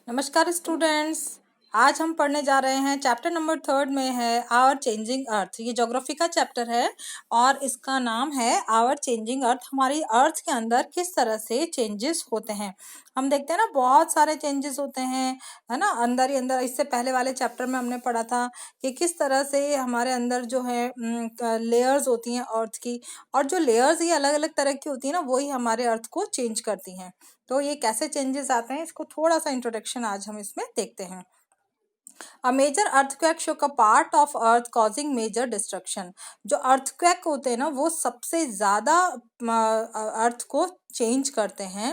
नमस्कार स्टूडेंट्स। आज हम पढ़ने जा रहे हैं चैप्टर नंबर 3 में है आवर चेंजिंग अर्थ। ये ज्योग्राफी का चैप्टर है और इसका नाम है आवर चेंजिंग अर्थ। हमारी अर्थ के अंदर किस तरह से चेंजेस होते हैं हम देखते हैं ना, बहुत सारे चेंजेस होते हैं, है ना, अंदर ही अंदर। इससे पहले वाले चैप्टर में हमने पढ़ा था कि किस तरह से हमारे अंदर जो है लेयर्स होती हैं अर्थ की, और जो लेयर्स ये अलग अलग तरह की होती है ना, वही हमारे अर्थ को चेंज करती हैं। तो ये कैसे चेंजेस आते हैं, इसको थोड़ा सा इंट्रोडक्शन आज हम इसमें देखते हैं। A major earthquake shook a part of earth causing major destruction। जो अर्थक्वेक होते हैं ना, वो सबसे ज्यादा अर्थ को चेंज करते हैं।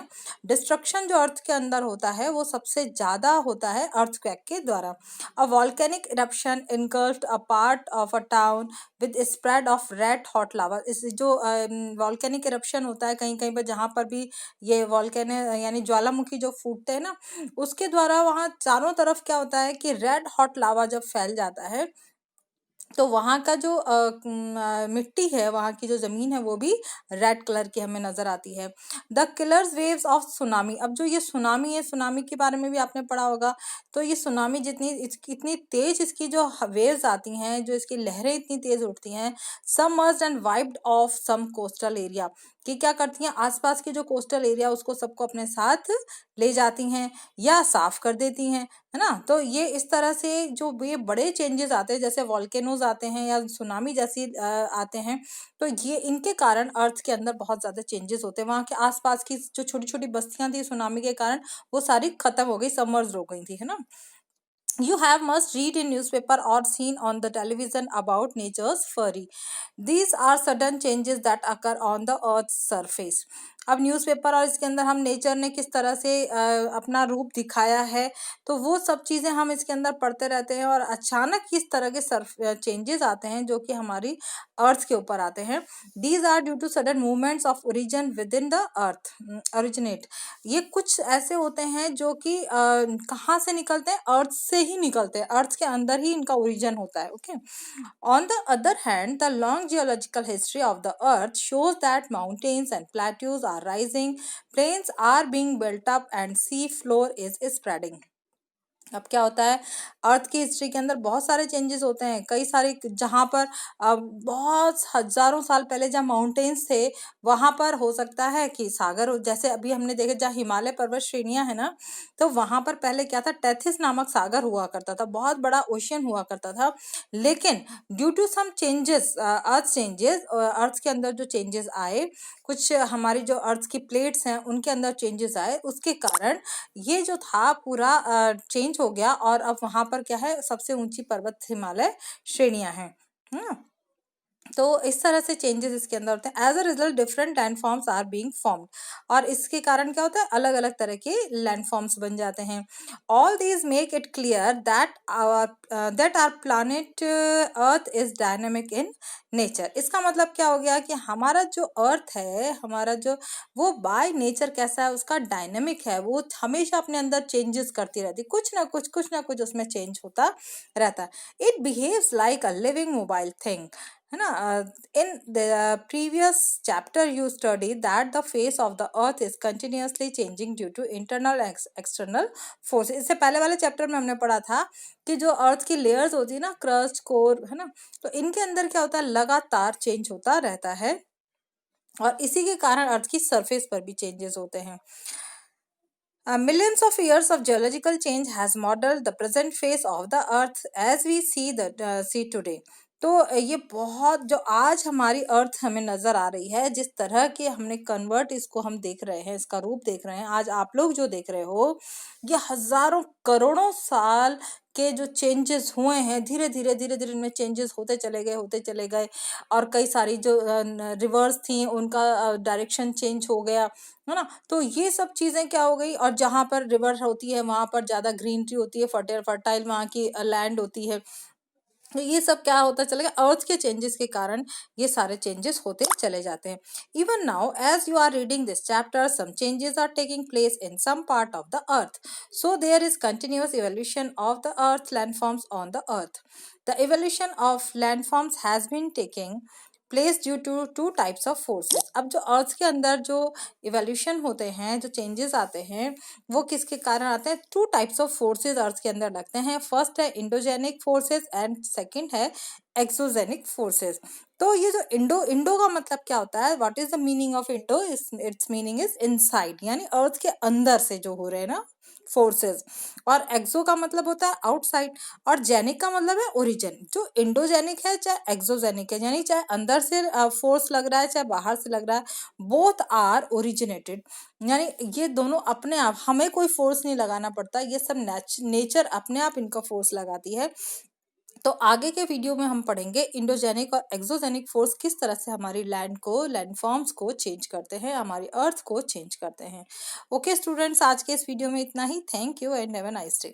डिस्ट्रक्शन जो अर्थ के अंदर होता है वो सबसे ज्यादा होता है अर्थक्वेक के द्वारा। A volcanic eruption engulfed a part of a town with spread of red hot lava. इस जो वॉल्केनिक इरप्शन होता है कहीं कहीं पर, जहाँ पर भी ये वॉल्केनो यानी ज्वालामुखी जो फूटते हैं ना, उसके द्वारा वहाँ चारों तरफ क्या होता है कि रेड हॉट लावा जब फैल जाता है तो वहाँ का जो मिट्टी है, वहाँ की जो जमीन है, वो भी रेड कलर की हमें नजर आती है। The killers waves of tsunami. अब जो ये सुनामी है, सुनामी के बारे में भी आपने पढ़ा होगा। तो ये सुनामी इतनी तेज इसकी जो वेव्स आती हैं, जो इसकी लहरें इतनी तेज उठती हैं, submerged and wiped off some coastal area, कि क्या करती हैं, आसपास के जो कोस्टल एरिया उसको सबको अपने साथ ले जाती हैं या साफ कर देती हैं, है ना। तो ये इस तरह से जो ये बड़े चेंजेस आते हैं, जैसे वॉल्केनोज आते हैं या सुनामी जैसी आते हैं, तो ये इनके कारण अर्थ के अंदर बहुत ज्यादा चेंजेस होते हैं। वहाँ के आसपास की जो छोटी छोटी बस्तियां थी सुनामी के कारण वो सारी खत्म हो गई, सबमर्ज हो गई थी, है ना। You have must read in newspaper or seen on the television about nature's fury. These are sudden changes that occur on the earth's surface. अब न्यूज़पेपर और इसके अंदर हम नेचर ने किस तरह से अपना रूप दिखाया है, तो वो सब चीज़ें हम इसके अंदर पढ़ते रहते हैं। और अचानक किस तरह के चेंजेस आते हैं जो कि हमारी अर्थ के ऊपर आते हैं। These are due to sudden movements of origin within the earth originate. ये कुछ ऐसे होते हैं जो कि कहाँ से निकलते हैं, अर्थ से ही निकलते हैं, अर्थ के अंदर ही इनका ओरिजिन होता है। Okay. On the other hand, the long geological history of the earth shows that mountains and plateaus are rising, plains are being built up, and sea floor is spreading. अब क्या होता है, अर्थ की हिस्ट्री के अंदर बहुत सारे चेंजेस होते हैं, कई सारे, जहाँ पर बहुत हजारों साल पहले जहाँ माउंटेन्स थे वहां पर हो सकता है कि सागर हो। जैसे अभी हमने देखे जहाँ हिमालय पर्वत श्रेणियां है ना, तो वहां पर पहले क्या था, टेथिस नामक सागर हुआ करता था, बहुत बड़ा ओशियन हुआ करता था। लेकिन ड्यू टू सम चेंजेस, अर्थ के अंदर जो चेंजेस आए, कुछ हमारी जो अर्थ की प्लेट्स हैं उनके अंदर चेंजेस आए, उसके कारण ये जो था पूरा चेंज हो गया। और अब वहां पर क्या है, सबसे ऊंची पर्वत हिमालय श्रेणियां हैं। तो इस तरह से चेंजेस इसके अंदर होते हैं। As a result different landforms are being formed. और इसके कारण क्या होता है, अलग अलग तरह के लैंडफॉर्म्स बन जाते हैं। All these make it clear that our planet earth is dynamic in nature. इसका मतलब क्या हो गया कि हमारा जो अर्थ है, हमारा जो वो बाय नेचर कैसा है, उसका डायनेमिक है, वो हमेशा अपने अंदर चेंजेस करती रहती है, कुछ ना कुछ उसमें चेंज होता रहता है। It behaves like a living mobile thing, है ना। In the previous chapter you study that the face of the earth is continuously changing due to internal external force. इससे पहले वाले चैप्टर में हमने पढ़ा था कि जो अर्थ की लेयर्स होती है ना, क्रस्ट, कोर, है ना, तो इनके अंदर क्या होता है, लगातार चेंज होता रहता है और इसी के कारण अर्थ की सरफेस पर भी चेंजेस होते हैं। Millions of years of geological change has modeled the present face of the earth as we see today। तो ये बहुत, जो आज हमारी अर्थ हमें नजर आ रही है, जिस तरह के हमने कन्वर्ट इसको हम देख रहे हैं, इसका रूप देख रहे हैं, आज आप लोग जो देख रहे हो, ये हजारों करोड़ों साल के जो चेंजेस हुए हैं, धीरे धीरे इनमें चेंजेस होते चले गए। और कई सारी जो रिवर्स थी उनका डायरेक्शन चेंज हो गया, है ना। तो ये सब चीजें क्या हो गई, और जहां पर रिवर होती है वहां पर ज्यादा ग्रीनरी होती है, फर्टाइल वहां की लैंड होती है। तो ये सब क्या होता चलेगा, अर्थ के चेंजेस के कारण ये सारे चेंजेस होते चले जाते हैं। Even now as you are reading this chapter, some changes are taking place in some part of the earth, so there is continuous evolution of the earth landforms on the earth. The evolution of landforms has been taking place due to two types of forces. अब जो अर्थ के अंदर जो evolution होते हैं, जो changes आते हैं, वो किसके कारण आते हैं? टू टाइप्स ऑफ फोर्सेस अर्थ के अंदर लगते हैं। फर्स्ट है इंडोजेनिक फोर्सेस एंड सेकंड है एक्सोजेनिक फोर्सेस। तो ये जो इंडो का मतलब क्या होता है? What is the meaning of Indo? It's meaning is inside, यानी अर्थ के अंदर से जो हो रहे हैं ना फोर्सेस। और एक्सो का मतलब होता है आउटसाइड, और जेनिक का मतलब है ओरिजिन। जो इंडोजेनिक है चाहे एक्सोजेनिक है, यानी चाहे अंदर से फोर्स लग रहा है चाहे बाहर से लग रहा है, बोथ आर ओरिजिनेटेड, यानी ये दोनों अपने आप, हमें कोई फोर्स नहीं लगाना पड़ता, ये सब नेचर अपने आप इनका फोर्स लगाती है। तो आगे के वीडियो में हम पढ़ेंगे इंडोजेनिक और एक्सोजेनिक फोर्स किस तरह से हमारी लैंड फॉर्म्स को चेंज करते हैं, हमारी अर्थ को चेंज करते हैं। ओके स्टूडेंट्स, आज के इस वीडियो में इतना ही। Thank you and have a nice day.